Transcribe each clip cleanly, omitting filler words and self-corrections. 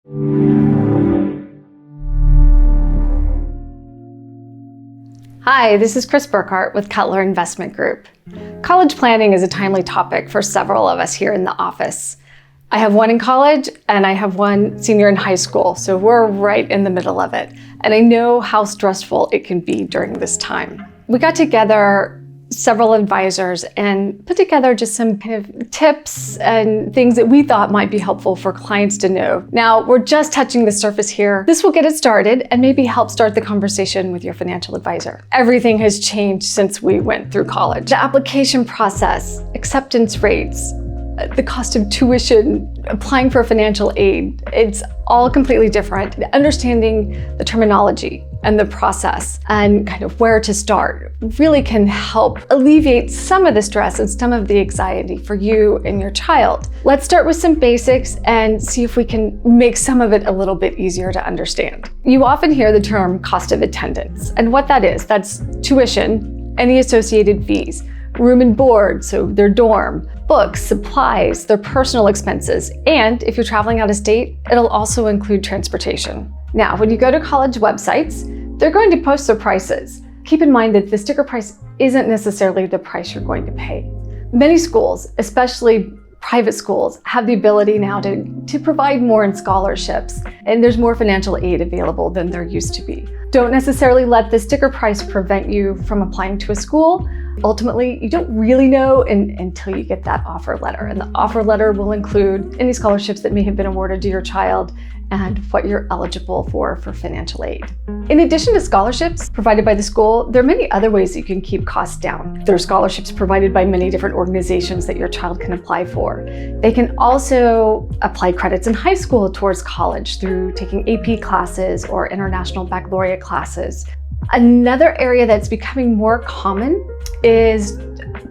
Hi, this is Burkhart with Cutler Investment Group. College planning is a timely topic for several of us here in the office. I have one in college and I have one senior in high school, so we're right in the middle of it. And I know how stressful it can be during this time. We got together several advisors and put together just some kind of tips and things that we thought might be helpful for clients to know. Now, we're just touching the surface here. This will get it started and maybe help start the conversation with your financial advisor. Everything has changed since we went through college. The application process, acceptance rates, the cost of tuition, applying for financial aid, it's all completely different. Understanding the terminology and the process and kind of where to start really can help alleviate some of the stress and some of the anxiety for you and your child. Let's start with some basics and see if we can make some of it a little bit easier to understand. You often hear the term cost of attendance, and what that is, that's tuition, any associated fees, room and board, so their dorm, books, supplies, their personal expenses, and if you're traveling out of state, it'll also include transportation. Now, when you go to college websites, they're going to post their prices. Keep in mind that the sticker price isn't necessarily the price you're going to pay. Many schools, especially private schools, have the ability now to provide more in scholarships, and there's more financial aid available than there used to be. Don't necessarily let the sticker price prevent you from applying to a school. Ultimately, you don't really know until you get that offer letter, and the offer letter will include any scholarships that may have been awarded to your child and what you're eligible for financial aid. In addition to scholarships provided by the school, there are many other ways that you can keep costs down. There are scholarships provided by many different organizations that your child can apply for. They can also apply credits in high school towards college through taking AP classes or international baccalaureate classes. Another area that's becoming more common is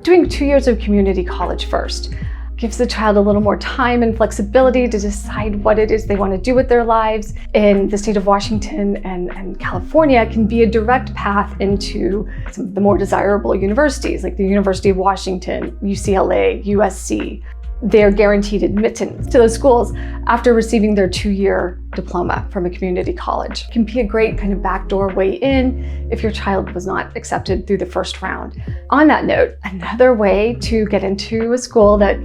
doing 2 years of community college first. Gives the child a little more time and flexibility to decide what it is they want to do with their lives. In the state of Washington and California can be a direct path into some of the more desirable universities like the University of Washington, UCLA, USC. They're guaranteed admittance to those schools after receiving their 2-year diploma from a community college. It can be a great kind of backdoor way in if your child was not accepted through the first round. On that note, another way to get into a school that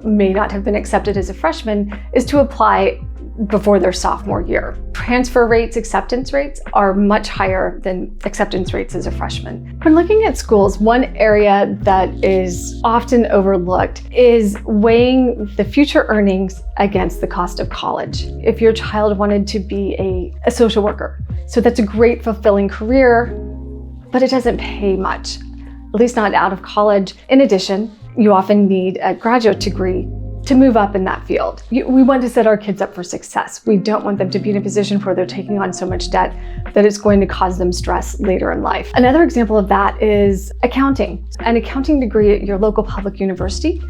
may not have been accepted as a freshman is to apply before their sophomore year. Transfer rates, acceptance rates are much higher than acceptance rates as a freshman. When looking at schools, one area that is often overlooked is weighing the future earnings against the cost of college. If your child wanted to be a social worker, so that's a great fulfilling career, but it doesn't pay much, at least not out of college. In addition, you often need a graduate degree to move up in that field. We want to set our kids up for success. We don't want them to be in a position where they're taking on so much debt that it's going to cause them stress later in life. Another example of that is accounting. An accounting degree at your local public university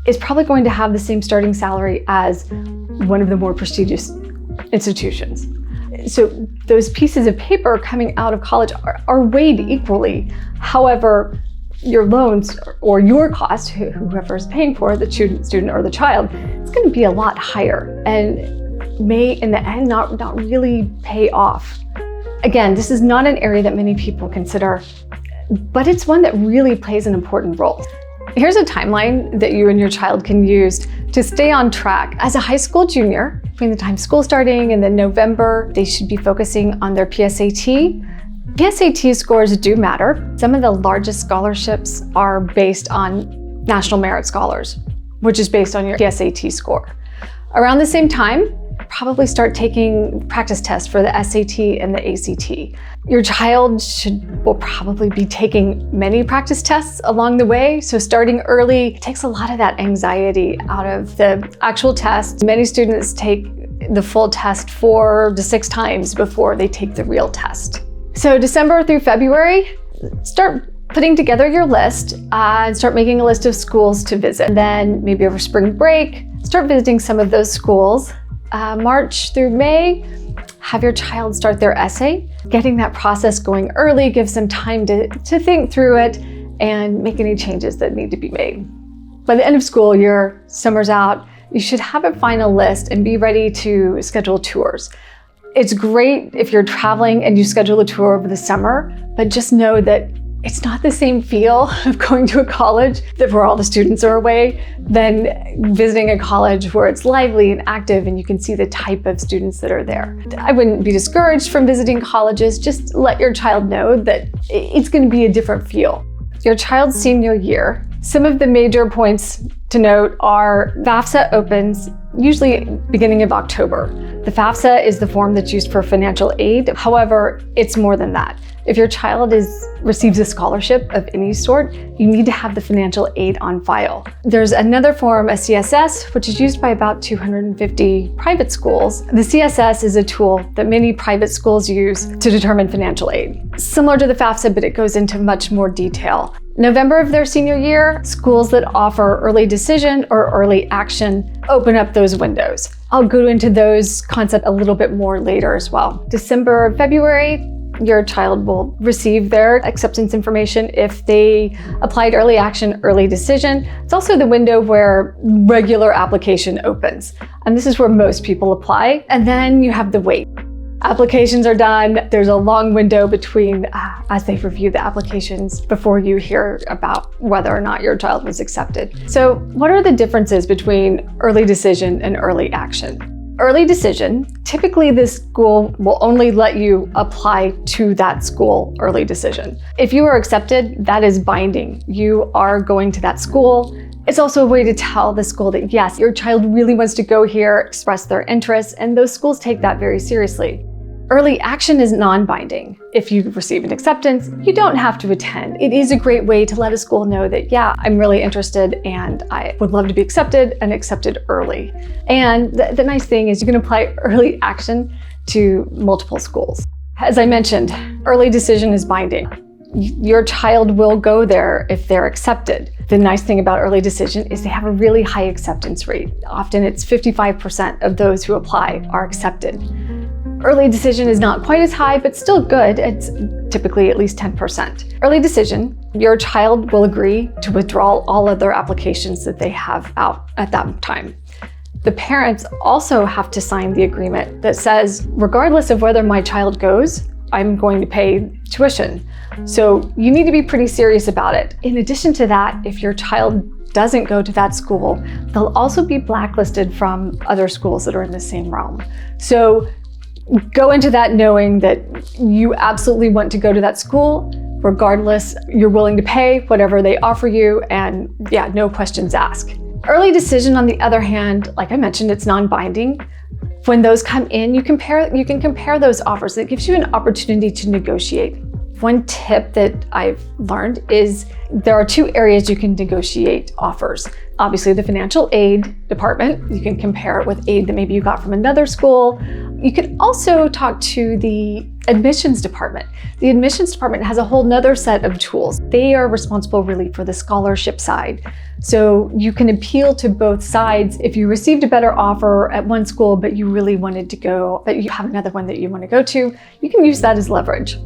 is probably going to have the same starting salary as one of the more prestigious institutions. So those pieces of paper coming out of college are weighed equally. However, your loans or your cost, whoever is paying for it, the student or the child, it's going to be a lot higher and may in the end not really pay off. Again, this is not an area that many people consider, but it's one that really plays an important role. Here's a timeline that you and your child can use to stay on track. As a high school junior, between the time school starting and then November, they should be focusing on their PSAT. PSAT scores do matter. Some of the largest scholarships are based on National Merit Scholars, which is based on your PSAT score. Around the same time, probably start taking practice tests for the SAT and the ACT. Your child will probably be taking many practice tests along the way, so starting early takes a lot of that anxiety out of the actual test. Many students take the full test 4 to 6 times before they take the real test. So December through February, start putting together your list and start making a list of schools to visit. And then maybe over spring break, start visiting some of those schools. March through May, have your child start their essay. Getting that process going early gives them time to think through it and make any changes that need to be made. By the end of school year, summer's out, you should have a final list and be ready to schedule tours. It's great if you're traveling and you schedule a tour over the summer, but just know that it's not the same feel of going to a college where all the students are away than visiting a college where it's lively and active and you can see the type of students that are there. I wouldn't be discouraged from visiting colleges. Just let your child know that it's going to be a different feel. Your child's senior year, some of the major points to note are FAFSA opens usually beginning of October. The FAFSA is the form that's used for financial aid. However, it's more than that. If your child receives a scholarship of any sort, you need to have the financial aid on file. There's another form, a CSS, which is used by about 250 private schools. The CSS is a tool that many private schools use to determine financial aid. Similar to the FAFSA, but it goes into much more detail. November of their senior year, schools that offer early decision or early action open up those windows. I'll go into those concepts a little bit more later as well. December, February, your child will receive their acceptance information if they applied early action, early decision. It's also the window where regular application opens. And this is where most people apply. And then you have the wait. Applications are done. There's a long window between as they review the applications before you hear about whether or not your child was accepted. So what are the differences between early decision and early action? Early decision, typically this school will only let you apply to that school early decision. If you are accepted, that is binding. You are going to that school. It's also a way to tell the school that yes, your child really wants to go here, express their interests, and those schools take that very seriously. Early action is non-binding. If you receive an acceptance, you don't have to attend. It is a great way to let a school know that, yeah, I'm really interested and I would love to be accepted and accepted early. And the nice thing is you can apply early action to multiple schools. As I mentioned, early decision is binding. Your child will go there if they're accepted. The nice thing about early decision is they have a really high acceptance rate. Often it's 55% of those who apply are accepted. Early decision is not quite as high, but still good. It's typically at least 10%. Early decision, your child will agree to withdraw all other applications that they have out at that time. The parents also have to sign the agreement that says, regardless of whether my child goes, I'm going to pay tuition. So you need to be pretty serious about it. In addition to that, if your child doesn't go to that school, they'll also be blacklisted from other schools that are in the same realm. So go into that knowing that you absolutely want to go to that school, regardless, you're willing to pay whatever they offer you, and yeah, no questions asked. Early decision, on the other hand, like I mentioned, it's non-binding. When those come in, you can compare those offers. It gives you an opportunity to negotiate. One tip that I've learned is there are two areas you can negotiate offers. Obviously, the financial aid department, you can compare it with aid that maybe you got from another school. You could also talk to the admissions department. The admissions department has a whole nother set of tools. They are responsible really for the scholarship side. So you can appeal to both sides. If you received a better offer at one school, but you really wanted to go, but you have another one that you want to go to, you can use that as leverage.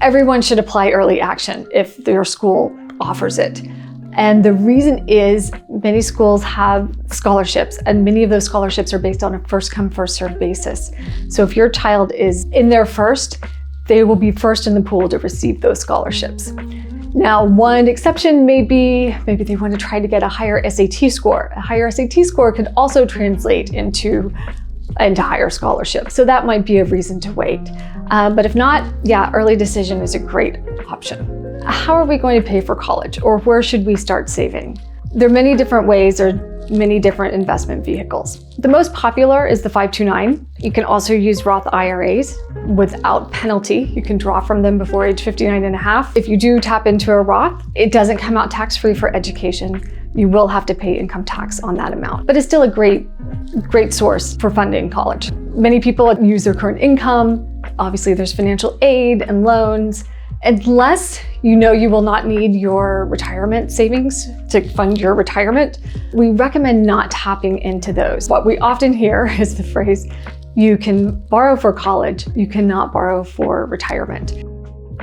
Everyone should apply early action if their school offers it. And the reason is many schools have scholarships, and many of those scholarships are based on a first come, first served basis. So if your child is in there first, they will be first in the pool to receive those scholarships. Now, one exception may be maybe they want to try to get a higher SAT score. A higher SAT score could also translate into higher scholarship. So that might be a reason to wait. But if not, yeah, early decision is a great option. How are we going to pay for college, or where should we start saving? There are many different ways or many different investment vehicles. The most popular is the 529. You can also use Roth IRAs without penalty. You can draw from them before age 59 and a half. If you do tap into a Roth, it doesn't come out tax-free for education. You will have to pay income tax on that amount, but it's still a great source for funding college. Many people use their current income. Obviously, there's financial aid and loans. Unless you know you will not need your retirement savings to fund your retirement, we recommend not tapping into those. What we often hear is the phrase, you can borrow for college, you cannot borrow for retirement.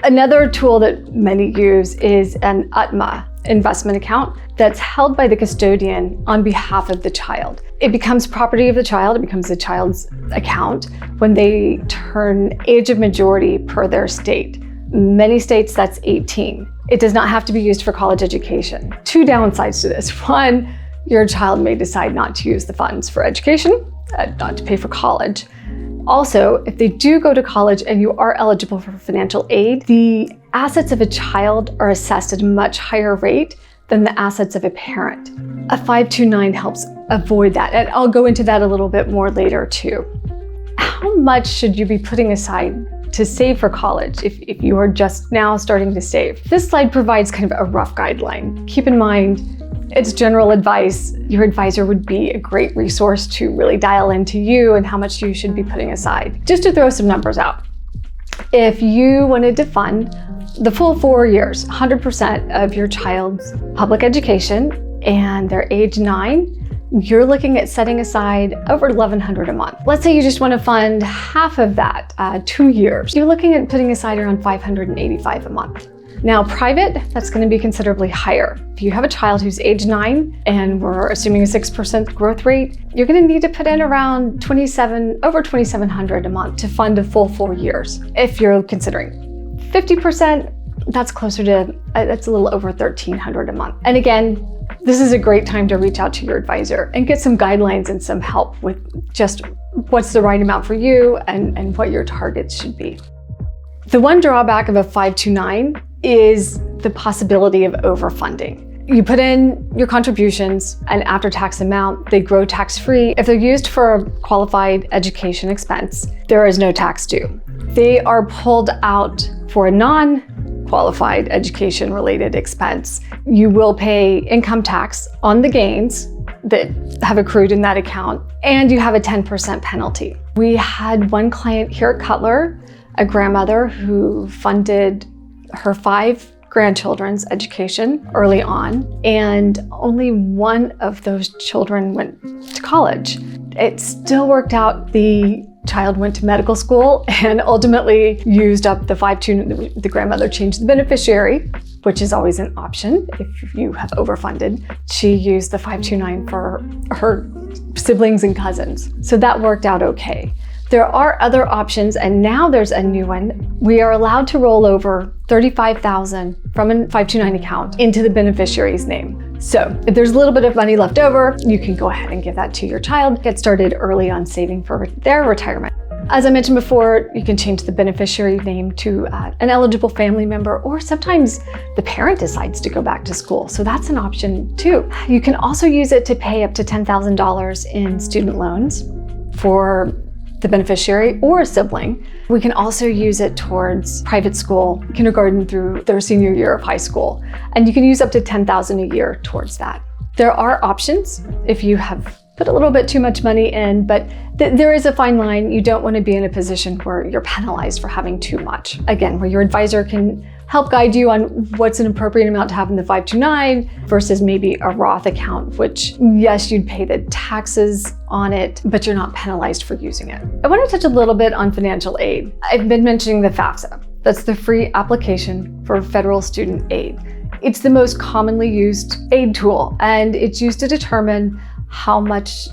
Another tool that many use is an UTMA. investment account that's held by the custodian on behalf of the child. It becomes property of the child, it becomes the child's account when they turn age of majority per their state. Many states, that's 18. It does not have to be used for college education. Two downsides to this. One, your child may decide not to use the funds for education, not to pay for college. Also, if they do go to college and you are eligible for financial aid, the assets of a child are assessed at a much higher rate than the assets of a parent. A 529 helps avoid that, and I'll go into that a little bit more later too. How much should you be putting aside to save for college if you are just now starting to save? This slide provides kind of a rough guideline. Keep in mind, it's general advice. Your advisor would be a great resource to really dial into you and how much you should be putting aside. Just to throw some numbers out. If you wanted to fund the full 4 years, 100% of your child's public education, and they're age 9, you're looking at setting aside over $1,100 a month. Let's say you just want to fund half of that, 2 years. You're looking at putting aside around $585 a month. Now, private, that's going to be considerably higher. If you have a child who's age 9 and we're assuming a 6% growth rate, you're going to need to put in around over $2,700 a month to fund a full 4 years. If you're considering 50%, that's closer to, that's a little over $1,300 a month. And again, this is a great time to reach out to your advisor and get some guidelines and some help with just what's the right amount for you and what your targets should be. The one drawback of a 529 is the possibility of overfunding. You put in your contributions, and after-tax amount, they grow tax-free. If they're used for a qualified education expense, there is no tax due. They are pulled out for a non-qualified education-related expense. You will pay income tax on the gains that have accrued in that account, and you have a 10% penalty. We had one client here at Cutler, a grandmother who funded her 5 grandchildren's education early on, and only one of those children went to college. It still worked out. The child went to medical school and ultimately used up the 529. The grandmother changed the beneficiary, which is always an option if you have overfunded. She used the 529 for her siblings and cousins. So that worked out okay. There are other options, and now there's a new one. We are allowed to roll over $35,000 from a 529 account into the beneficiary's name. So if there's a little bit of money left over, you can go ahead and give that to your child. Get started early on saving for their retirement. As I mentioned before, you can change the beneficiary name to an eligible family member, or sometimes the parent decides to go back to school. So that's an option too. You can also use it to pay up to $10,000 in student loans for the beneficiary or a sibling. We can also use it towards private school, kindergarten through their senior year of high school. And you can use up to $10,000 a year towards that. There are options if you have put a little bit too much money in, but there is a fine line. You don't want to be in a position where you're penalized for having too much. Again, where your advisor can help guide you on what's an appropriate amount to have in the 529 versus maybe a Roth account, which yes, you'd pay the taxes on it, but you're not penalized for using it. I want to touch a little bit on financial aid. I've been mentioning the FAFSA. That's the free application for federal student aid. It's the most commonly used aid tool, and it's used to determine how much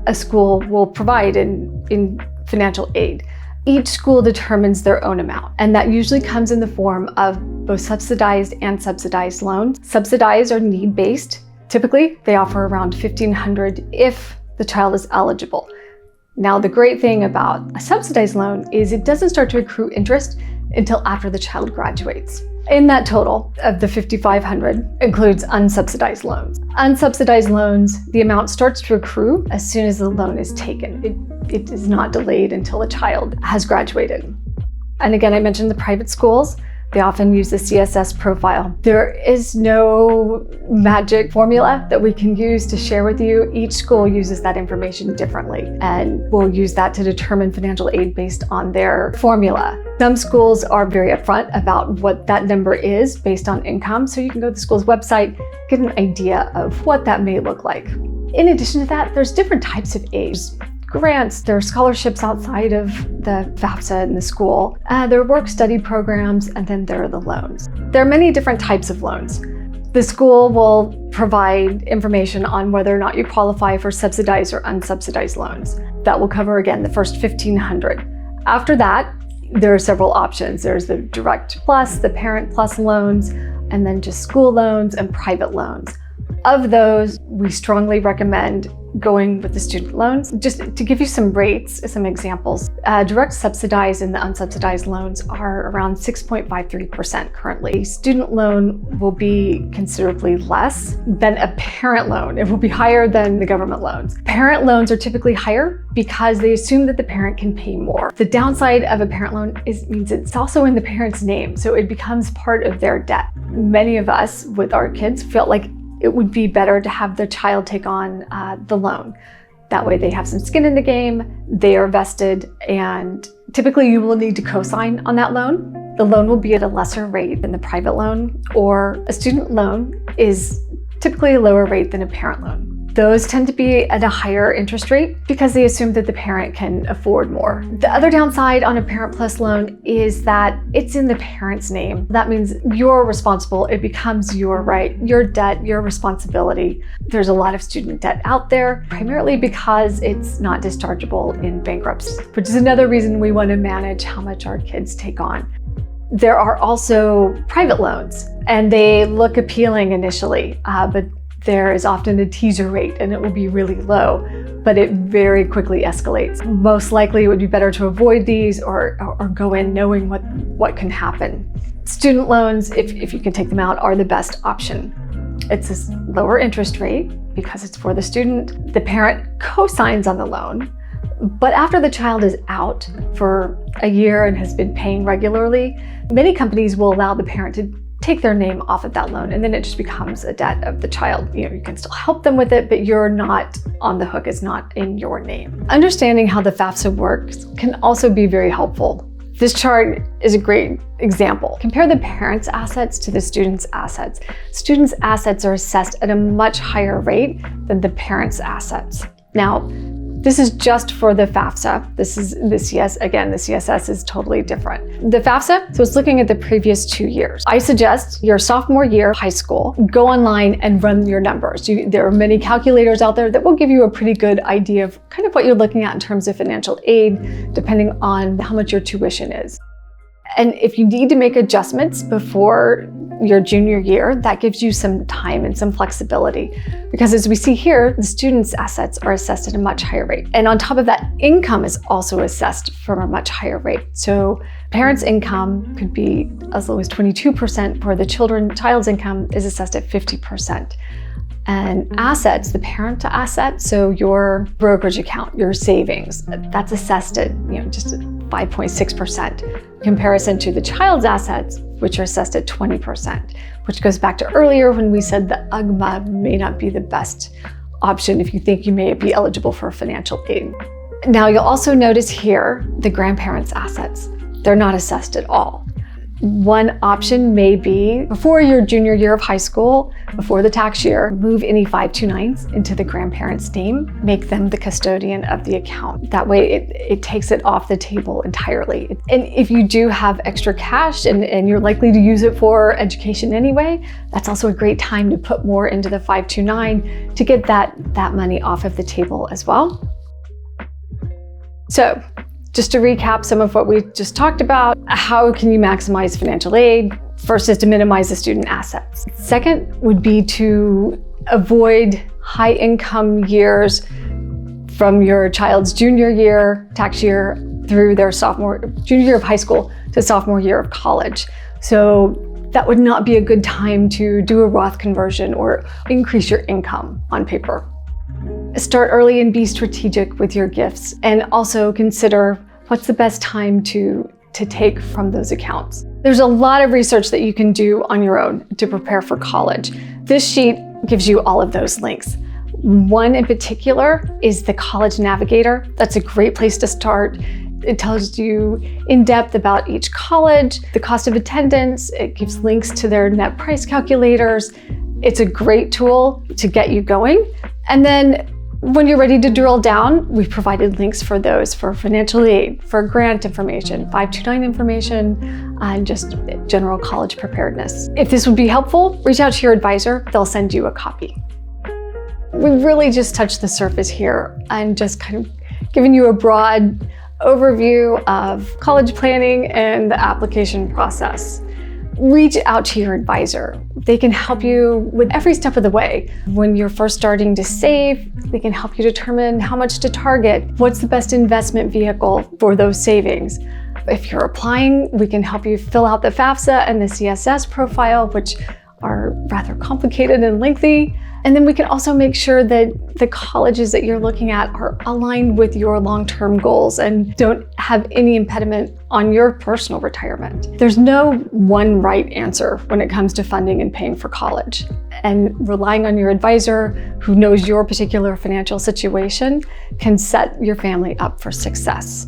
a school will provide in financial aid. Each school determines their own amount, and that usually comes in the form of both subsidized and subsidized loans. Subsidized are need-based. Typically, they offer around $1,500 if the child is eligible. Now, the great thing about a subsidized loan is it doesn't start to accrue interest until after the child graduates. In that total of the $5,500 includes unsubsidized loans. Unsubsidized loans, the amount starts to accrue as soon as the loan is taken. It is not delayed until a child has graduated. And again, I mentioned the private schools. They often use the CSS profile. There is no magic formula that we can use to share with you. Each school uses that information differently, and we'll use that to determine financial aid based on their formula. Some schools are very upfront about what that number is based on income, so you can go to the school's website, get an idea of what that may look like. In addition to that, there's different types of aid. Grants, there are scholarships outside of the FAFSA in the school. There are work-study programs, and then there are the loans. There are many different types of loans. The school will provide information on whether or not you qualify for subsidized or unsubsidized loans. That will cover, again, the first $1,500. After that, there are several options. There's the Direct Plus, the Parent Plus loans, and then just school loans and private loans. Of those, we strongly recommend going with the student loans. Just to give you some rates, some examples, direct subsidized and the unsubsidized loans are around 6.53% currently. Student loan will be considerably less than a parent loan. It will be higher than the government loans. Parent loans are typically higher because they assume that the parent can pay more. The downside of a parent loan means it's also in the parent's name, so it becomes part of their debt. Many of us with our kids felt like it would be better to have the child take on the loan. That way they have some skin in the game, they are vested, and typically you will need to co-sign on that loan. The loan will be at a lesser rate than the private loan, or a student loan is typically a lower rate than a parent loan. Those tend to be at a higher interest rate because they assume that the parent can afford more. The other downside on a Parent Plus loan is that it's in the parent's name. That means you're responsible. It becomes your right, your debt, your responsibility. There's a lot of student debt out there, primarily because it's not dischargeable in bankruptcy, which is another reason we want to manage how much our kids take on. There are also private loans, and they look appealing initially, but there is often a teaser rate and it will be really low, but it very quickly escalates. Most likely it would be better to avoid these or go in knowing what can happen. Student loans, if you can take them out, are the best option. It's a lower interest rate because it's for the student. The parent co-signs on the loan, but after the child is out for a year and has been paying regularly, many companies will allow the parent to take their name off of that loan, and then it just becomes a debt of the child. You can still help them with it, but you're not on the hook. It's not in your name. Understanding how the FAFSA works can also be very helpful. This chart is a great example. Compare the parent's assets to the student's assets. Students' assets are assessed at a much higher rate than the parent's assets. Now, this is just for the FAFSA. This is the CSS is totally different. The FAFSA, so it's looking at the previous 2 years. I suggest your sophomore year of high school, go online and run your numbers. There are many calculators out there that will give you a pretty good idea of kind of what you're looking at in terms of financial aid, depending on how much your tuition is. And if you need to make adjustments before your junior year, that gives you some time and some flexibility. Because as we see here, the students' assets are assessed at a much higher rate. And on top of that, income is also assessed from a much higher rate. So parents' income could be as low as 22%, where the child's income is assessed at 50%. And assets, the parent asset, so your brokerage account, your savings, that's assessed at just 5.6%. In comparison to the child's assets, which are assessed at 20%, which goes back to earlier when we said the UGMA may not be the best option if you think you may be eligible for financial aid. Now you'll also notice here the grandparents' assets. They're not assessed at all. One option may be, before your junior year of high school, before the tax year, move any 529s into the grandparent's name, make them the custodian of the account. That way it takes it off the table entirely. And if you do have extra cash and you're likely to use it for education anyway, that's also a great time to put more into the 529 to get that money off of the table as well. So, just to recap some of what we just talked about, how can you maximize financial aid? First is to minimize the student assets. Second would be to avoid high income years from your child's junior year, tax year, through their junior year of high school to sophomore year of college. So that would not be a good time to do a Roth conversion or increase your income on paper. Start early and be strategic with your gifts, and also consider what's the best time to take from those accounts. There's a lot of research that you can do on your own to prepare for college. This sheet gives you all of those links. One in particular is the College Navigator. That's a great place to start. It tells you in depth about each college, the cost of attendance. It gives links to their net price calculators. It's a great tool to get you going. And then When you're ready to drill down, we've provided links for those, for financial aid, for grant information, 529 information, and just general college preparedness. If this would be helpful, reach out to your advisor. They'll send you a copy. We've really just touched the surface here and just kind of given you a broad overview of college planning and the application process. Reach out to your advisor. They can help you with every step of the way. When you're first starting to save, they can help you determine how much to target, what's the best investment vehicle for those savings. If you're applying, we can help you fill out the FAFSA and the CSS profile, which are rather complicated and lengthy. And then we can also make sure that the colleges that you're looking at are aligned with your long-term goals and don't have any impediment on your personal retirement. There's no one right answer when it comes to funding and paying for college. And relying on your advisor who knows your particular financial situation can set your family up for success.